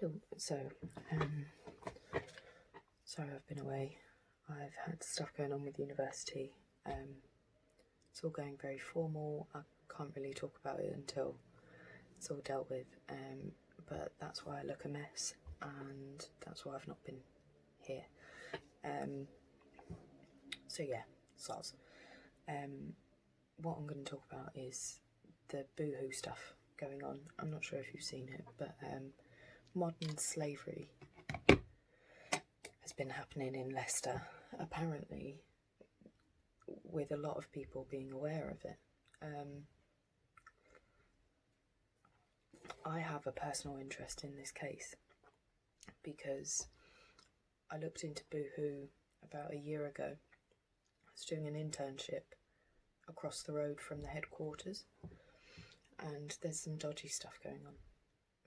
So, sorry I've been away. I've had stuff going on with university. It's all going very formal. I can't really talk about it until it's all dealt with. But that's why I look a mess, and that's why I've not been here. So yeah, soz. What I'm going to talk about is the Boohoo stuff going on. I'm not sure if you've seen it, but modern slavery has been happening in Leicester, apparently, with a lot of people being aware of it. I have a personal interest in this case because I looked into Boohoo about a year ago. I was doing an internship across the road from the headquarters, and there's some dodgy stuff going on,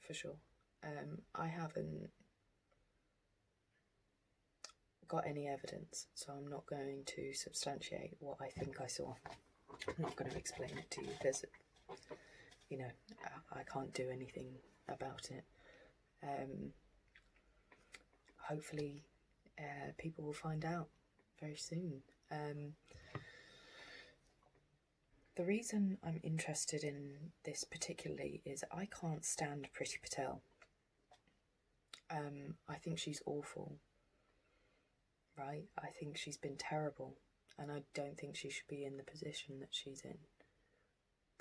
for sure. I haven't got any evidence, so I'm not going to substantiate what I think I saw. I'm not going to explain it to you because, you know, I can't do anything about it. Hopefully, people will find out very soon. The reason I'm interested in this particularly is I can't stand Priti Patel. I think she's awful, right? I think she's been terrible, and I don't think she should be in the position that she's in.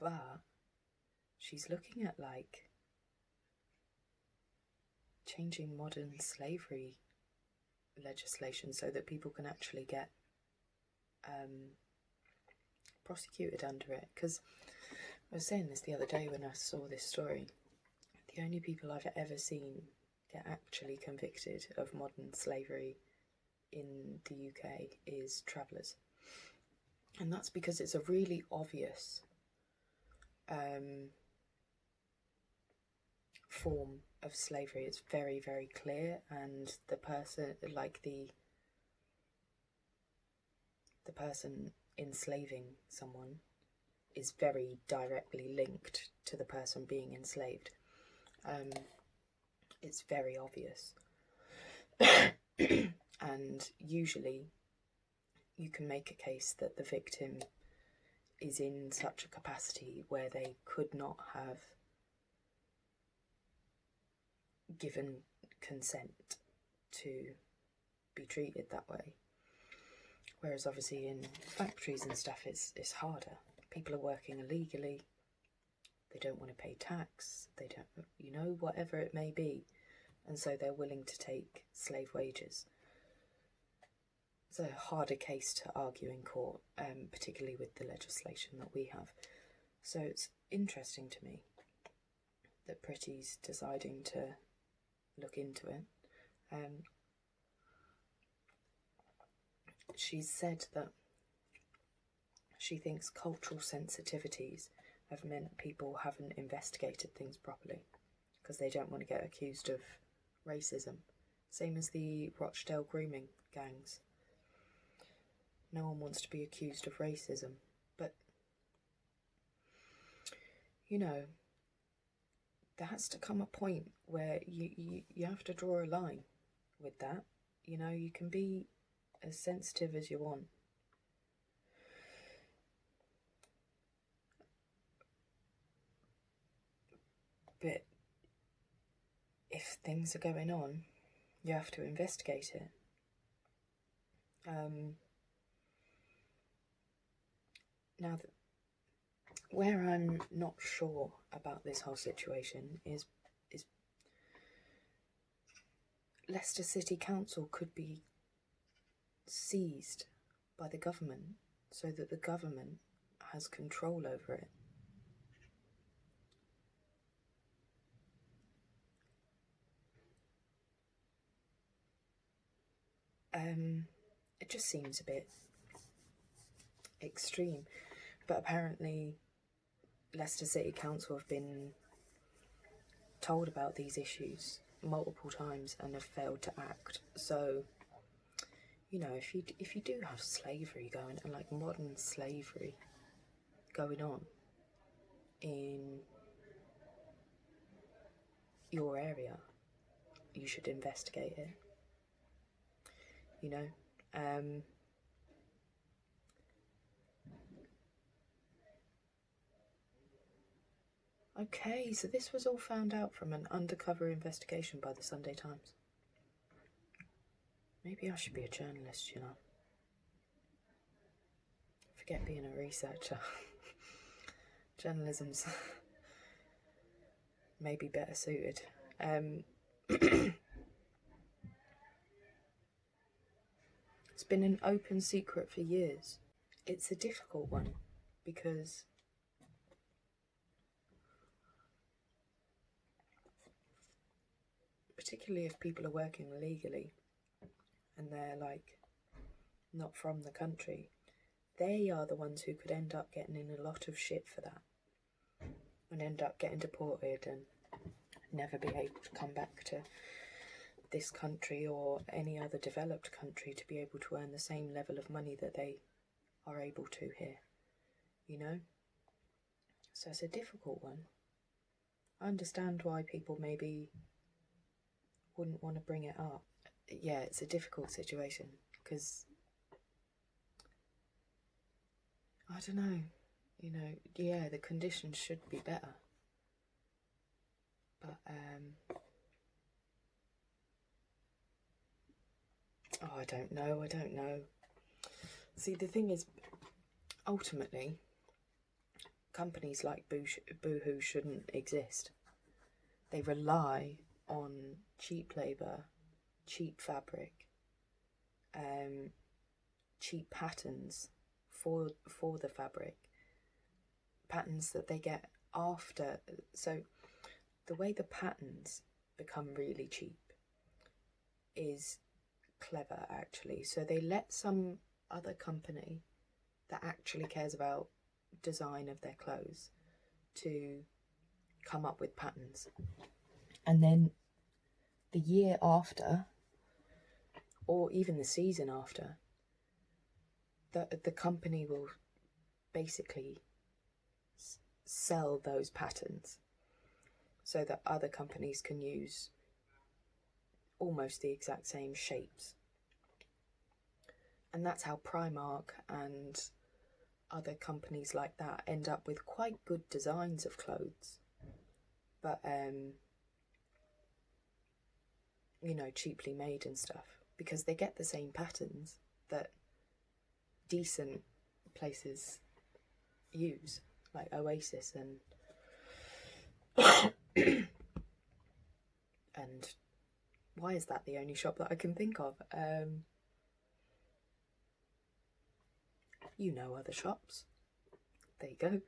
But she's looking at, like, changing modern slavery legislation so that people can actually get prosecuted under it. Because I was saying this the other day when I saw this story. The only people I've ever seen get actually convicted of modern slavery in the UK is travellers. And that's because it's a really obvious form of slavery. It's very, very clear, and the person, like the person enslaving someone, is very directly linked to the person being enslaved. It's very obvious. And usually you can make a case that the victim is in such a capacity where they could not have given consent to be treated that way. Whereas obviously in factories and stuff it's harder. People are working illegally, they don't want to pay tax, they don't, you know, whatever it may be, and so they're willing to take slave wages. It's a harder case to argue in court, particularly with the legislation that we have. So it's interesting to me that Priti's deciding to look into it. She's said that she thinks cultural sensitivities have meant people haven't investigated things properly because they don't want to get accused of racism. Same as the Rochdale grooming gangs. No one wants to be accused of racism, but, you know, there has to come a point where you have to draw a line with that. You know, you can be as sensitive as you want. But if things are going on, you have to investigate it. Now, where I'm not sure about this whole situation is Leicester City Council could be seized by the government so that the government has control over it. It just seems a bit extreme, but apparently Leicester City Council have been told about these issues multiple times and have failed to act. So, you know, if you do have slavery going, and like modern slavery going on in your area, you should investigate it. You know, okay, so this was all found out from an undercover investigation by the Sunday Times. Maybe I should be a journalist, you know. Forget being a researcher. Journalism's maybe better suited. It's been an open secret for years. It's a difficult one because particularly if people are working illegally and they're like not from the country, they are the ones who could end up getting in a lot of shit for that and end up getting deported and never be able to come back to this country or any other developed country to be able to earn the same level of money that they are able to here, you know? So it's a difficult one. I understand why people maybe wouldn't want to bring it up. Yeah, it's a difficult situation because I don't know, you know, yeah, the conditions should be better. But, oh, I don't know. See, the thing is, ultimately, companies like Boohoo shouldn't exist. They rely on cheap labour, cheap fabric, cheap patterns for the fabric, patterns that they get after. So the way the patterns become really cheap is clever, actually. So they let some other company that actually cares about design of their clothes to come up with patterns, and then the year after or even the season after, the company will basically sell those patterns so that other companies can use almost the exact same shapes. And that's how Primark and other companies like that end up with quite good designs of clothes, but you know, cheaply made and stuff, because they get the same patterns that decent places use, like Oasis and and why is that the only shop that I can think of? You know, other shops. There you go.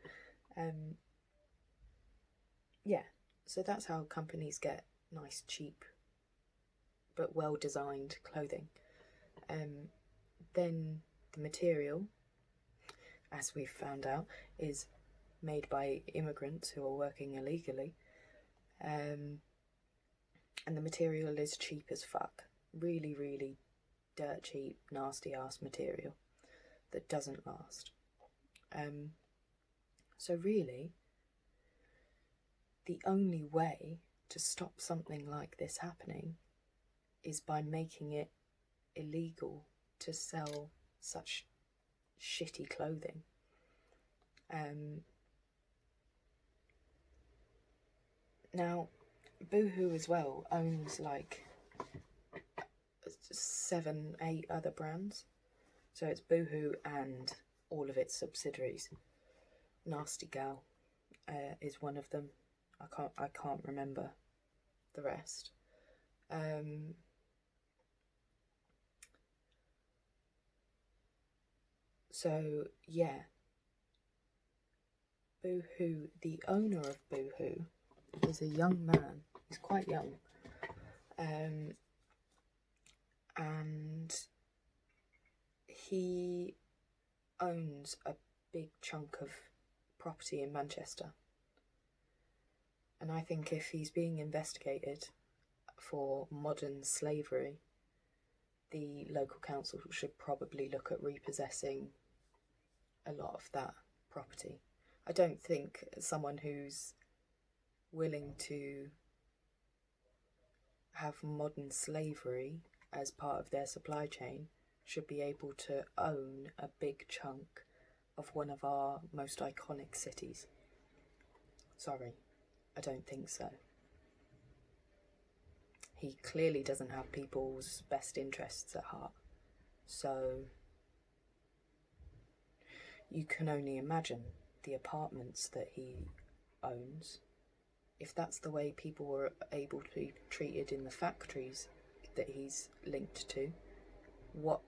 Yeah, so that's how companies get nice, cheap, but well-designed clothing. Then the material, as we've found out, is made by immigrants who are working illegally. And the material is cheap as fuck. Really, really dirt cheap, nasty ass material that doesn't last. So really, the only way to stop something like this happening is by making it illegal to sell such shitty clothing. Now, Boohoo as well owns like 7, 8 other brands. So it's Boohoo and all of its subsidiaries. Nasty Gal is one of them. I can't remember the rest. So yeah, Boohoo, the owner of Boohoo, is a young man. He's quite young, and he owns a big chunk of property in Manchester. And I think if he's being investigated for modern slavery, the local council should probably look at repossessing a lot of that property. I don't think someone who's willing to have modern slavery as part of their supply chain should be able to own a big chunk of one of our most iconic cities. Sorry, I don't think so. He clearly doesn't have people's best interests at heart. So you can only imagine the apartments that he owns. If that's the way people were able to be treated in the factories that he's linked to, what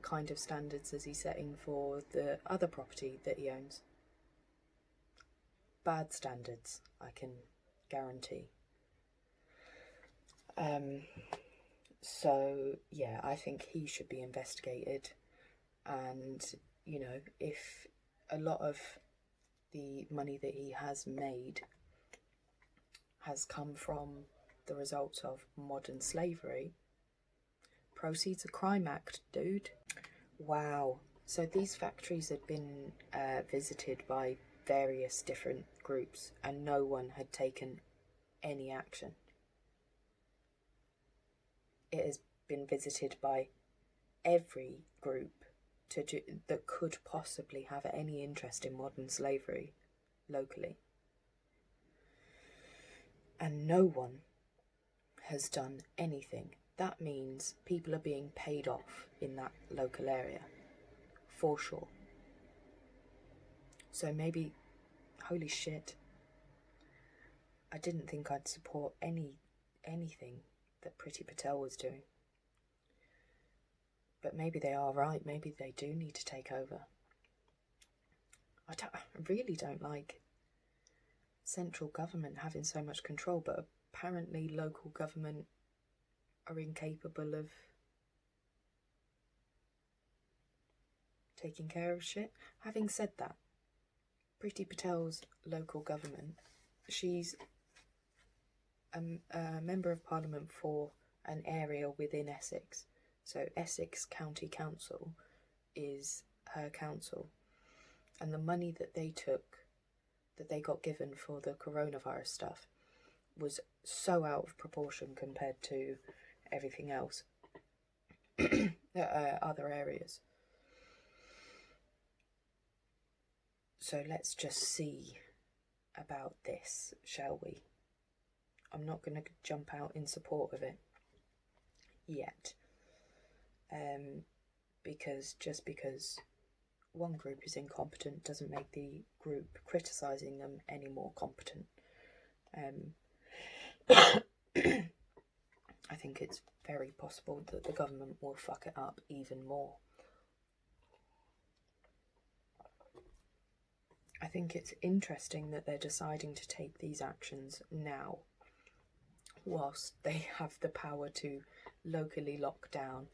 kind of standards is he setting for the other property that he owns? Bad standards, I can guarantee. So yeah, I think he should be investigated, and you know, if a lot of the money that he has made has come from the results of modern slavery, Proceeds of Crime Act, dude. Wow. So these factories had been visited by various different groups and no one had taken any action. It has been visited by every group that could possibly have any interest in modern slavery locally. And no one has done anything. That means people are being paid off in that local area, for sure. So maybe, holy shit, I didn't think I'd support anything that Priti Patel was doing. But maybe they are right, maybe they do need to take over. I really don't like central government having so much control, but apparently local government are incapable of taking care of shit. Having said that, Priti Patel's local government, she's a member of parliament for an area within Essex. So Essex County Council is her council. And the money that they got given for the coronavirus stuff was so out of proportion compared to everything else, other areas. So let's just see about this, shall we? I'm not going to jump out in support of it yet, because just because one group is incompetent doesn't make the group criticising them any more competent. I think it's very possible that the government will fuck it up even more. I think it's interesting that they're deciding to take these actions now, whilst they have the power to locally lock down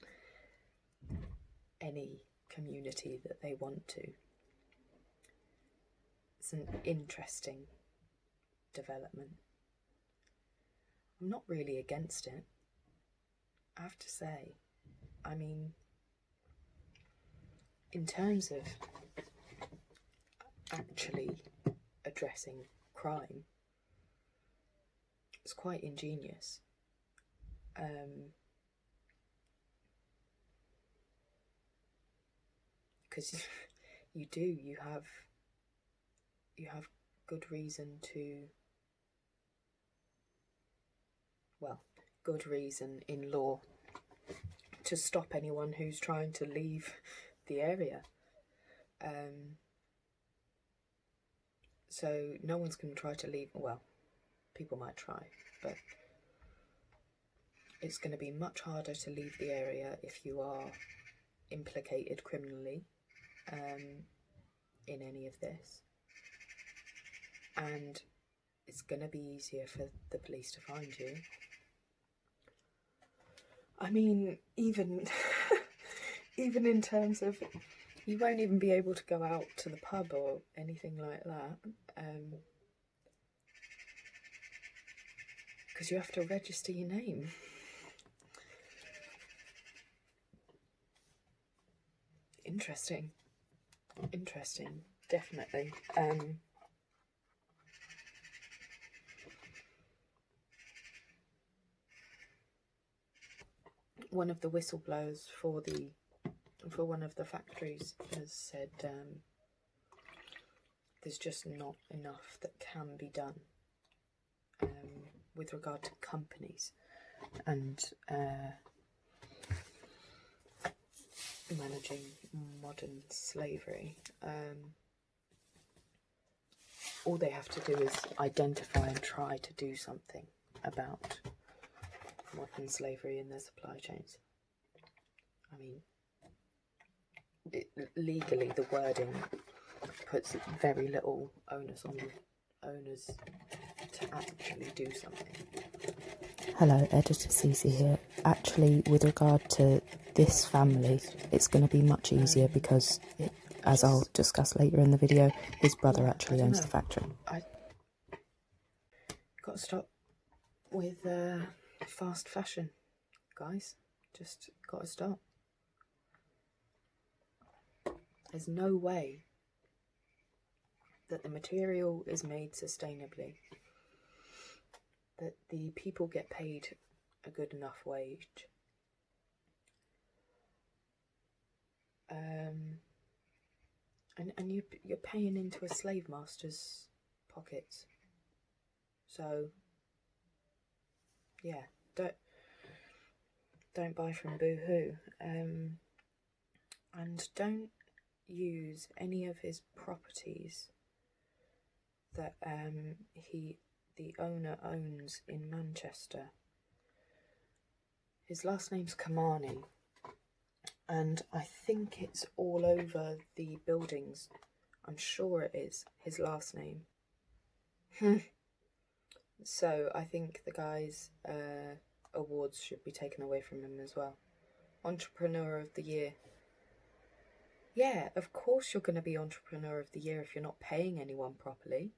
any community that they want to. It's an interesting development. I'm not really against it, I have to say. I mean, in terms of actually addressing crime, it's quite ingenious. Because you have good reason to, well, good reason in law to stop anyone who's trying to leave the area. So no one's going to try to leave. Well, people might try, but it's going to be much harder to leave the area if you are implicated criminally in any of this. And it's going to be easier for the police to find you. I mean, even in terms of, you won't even be able to go out to the pub or anything like that, because you have to register your name. Interesting, definitely. one of the whistleblowers for one of the factories has said there's just not enough that can be done with regard to companies and managing modern slavery. All they have to do is identify and try to do something about modern slavery in their supply chains. I mean, legally the wording puts very little onus on the owners to actually do something. Hello, Editor Cece here. Actually, with regard to this family, it's going to be much easier because, as I'll discuss later in the video, his brother actually owns the factory. I got to stop with fast fashion, guys. Just got to stop. There's no way that the material is made sustainably, that the people get paid a good enough wage, and you're paying into a slave master's pockets. So yeah, don't buy from Boohoo, and don't use any of his properties that the owner owns in Manchester. His last name's Kamanis, and I think it's all over the buildings. I'm sure it is his last name. So I think the guy's awards should be taken away from him as well. Entrepreneur of the Year. Yeah, of course you're going to be Entrepreneur of the Year if you're not paying anyone properly.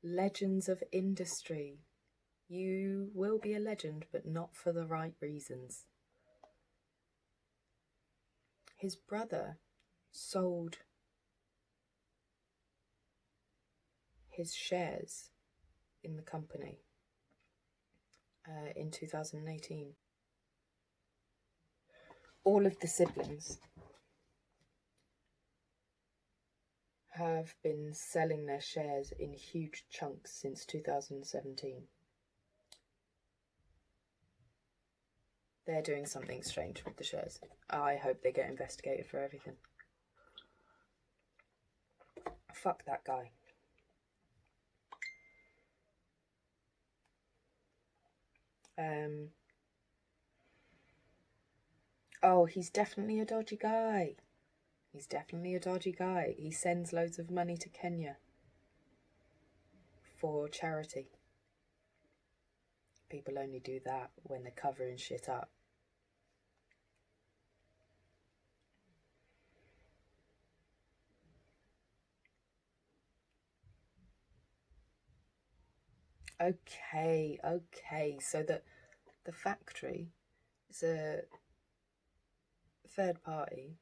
Legends of industry. You will be a legend, but not for the right reasons. His brother sold his shares in the company in 2018. All of the siblings have been selling their shares in huge chunks since 2017. They're doing something strange with the shares. I hope they get investigated for everything. Fuck that guy. Oh, he's definitely a dodgy guy. He's definitely a dodgy guy. He sends loads of money to Kenya for charity. People only do that when they're covering shit up. Okay, so the factory is a third party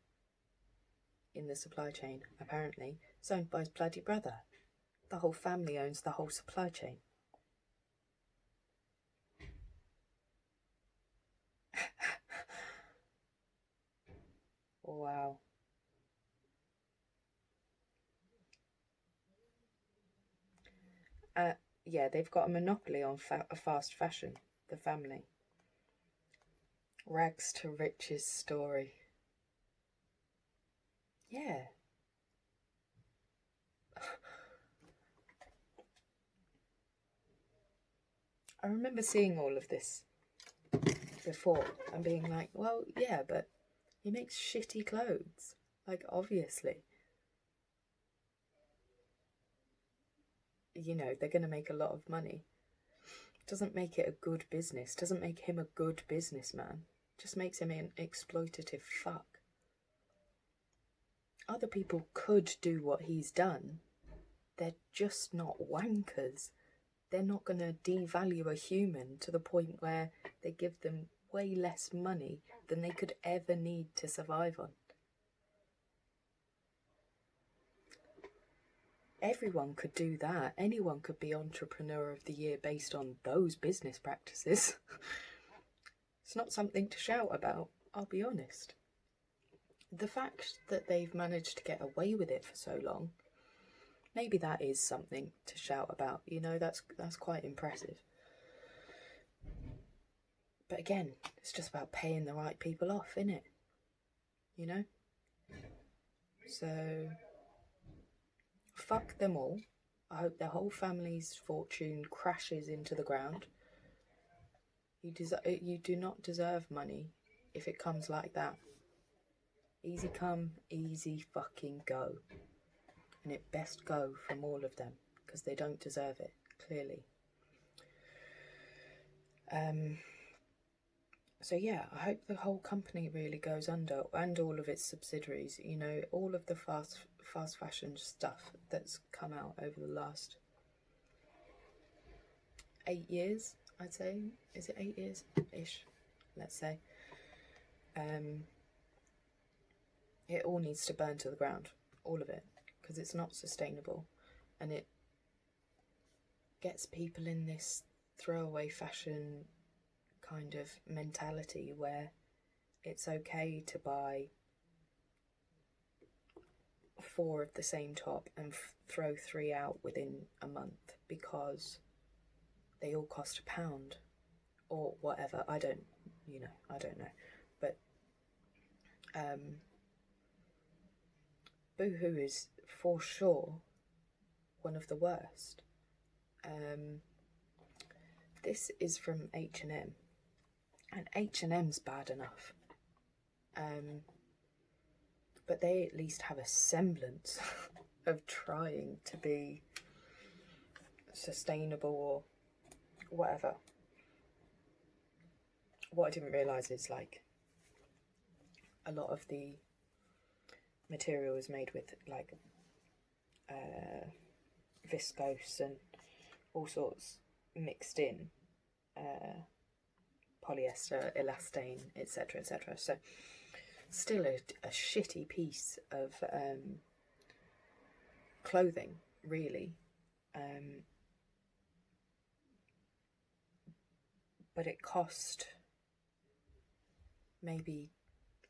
in the supply chain, apparently. It's owned by his bloody brother. The whole family owns the whole supply chain. Wow. Yeah, they've got a monopoly on fast fashion, the family. Rags to riches story. Yeah. I remember seeing all of this before and being like, well, yeah, but he makes shitty clothes. Like, obviously. You know, they're going to make a lot of money. Doesn't make it a good business. Doesn't make him a good businessman. Just makes him an exploitative fuck. Other people could do what he's done. They're just not wankers. They're not going to devalue a human to the point where they give them way less money than they could ever need to survive on. Everyone could do that. Anyone could be Entrepreneur of the Year based on those business practices. It's not something to shout about, I'll be honest. The fact that they've managed to get away with it for so long, maybe that is something to shout about. You know, that's quite impressive. But again, it's just about paying the right people off, innit? You know? So, fuck them all. I hope their whole family's fortune crashes into the ground. You do not deserve money if it comes like that. Easy come, easy fucking go. And it best go from all of them, because they don't deserve it, clearly. So yeah, I hope the whole company really goes under, and all of its subsidiaries. You know, all of the fast fashion stuff that's come out over the last 8 years, I'd say. Is it 8 years-ish? Let's say. It all needs to burn to the ground, all of it, because it's not sustainable, and it gets people in this throwaway fashion kind of mentality where it's okay to buy 4 of the same top and throw 3 out within a month because they all cost £1 or whatever. I don't know, but Boohoo is for sure one of the worst. This is from H&M, and H&M's bad enough, but they at least have a semblance of trying to be sustainable or whatever. What I didn't realise is, like, a lot of the material is made with, like, viscose and all sorts mixed in, polyester, elastane, etc., etc. So still a shitty piece of clothing, really. But it cost maybe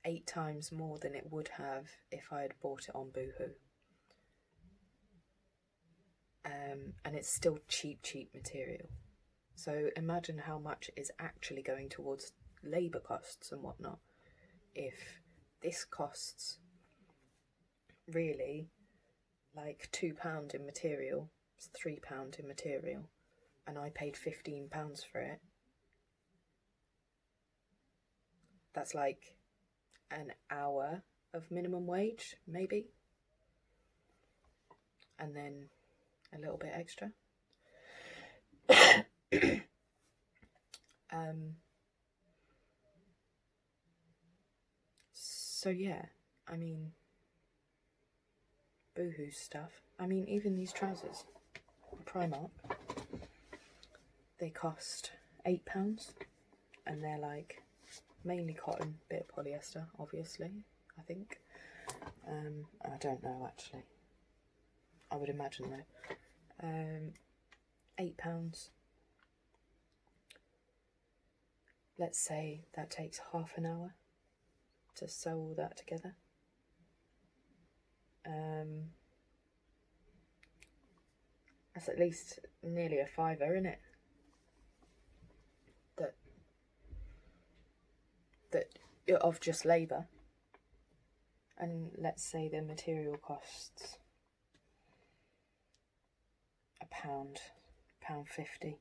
8 times more than it would have if I had bought it on Boohoo. And it's still cheap material. So imagine how much is actually going towards labour costs and whatnot. If this costs really like £2 in material, it's £3 in material, and I paid £15 for it, that's like an hour of minimum wage, maybe, and then a little bit extra. So yeah, I mean, Boohoo stuff. I mean, even these trousers, Primark, they cost £8, and they're like mainly cotton, bit of polyester, obviously, I think. I don't know, actually. I would imagine though. £8. Let's say that takes half an hour to sew all that together. That's at least nearly a £5, isn't it? That of just labour. And let's say the material costs £1.50.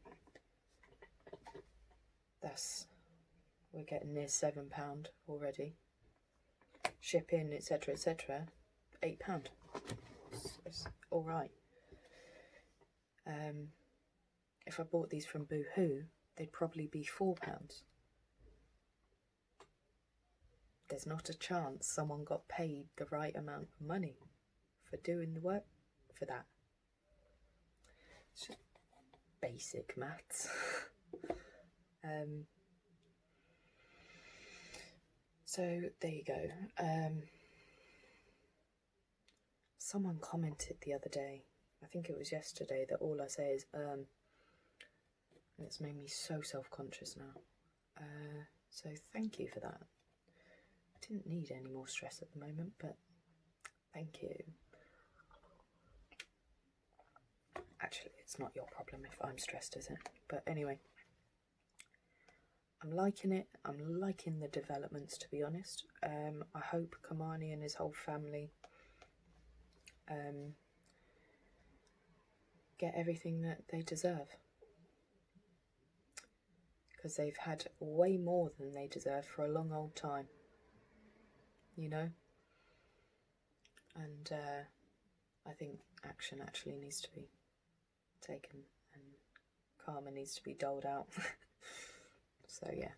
We're getting near £7 already. Shipping, etc., etc., £8. It's all right. If I bought these from Boohoo, they'd probably be £4. There's not a chance someone got paid the right amount of money for doing the work for that. It's just basic maths. So there you go. Someone commented the other day I think it was yesterday that all I say is and it's made me so self-conscious now. So thank you for that. I didn't need any more stress at the moment, but thank you. Actually, it's not your problem if I'm stressed, is it? But anyway, I'm liking it. I'm liking the developments, to be honest. I hope Kamani and his whole family get everything that they deserve, because they've had way more than they deserve for a long old time, you know. And I think action actually needs to be taken and karma needs to be doled out. So yeah,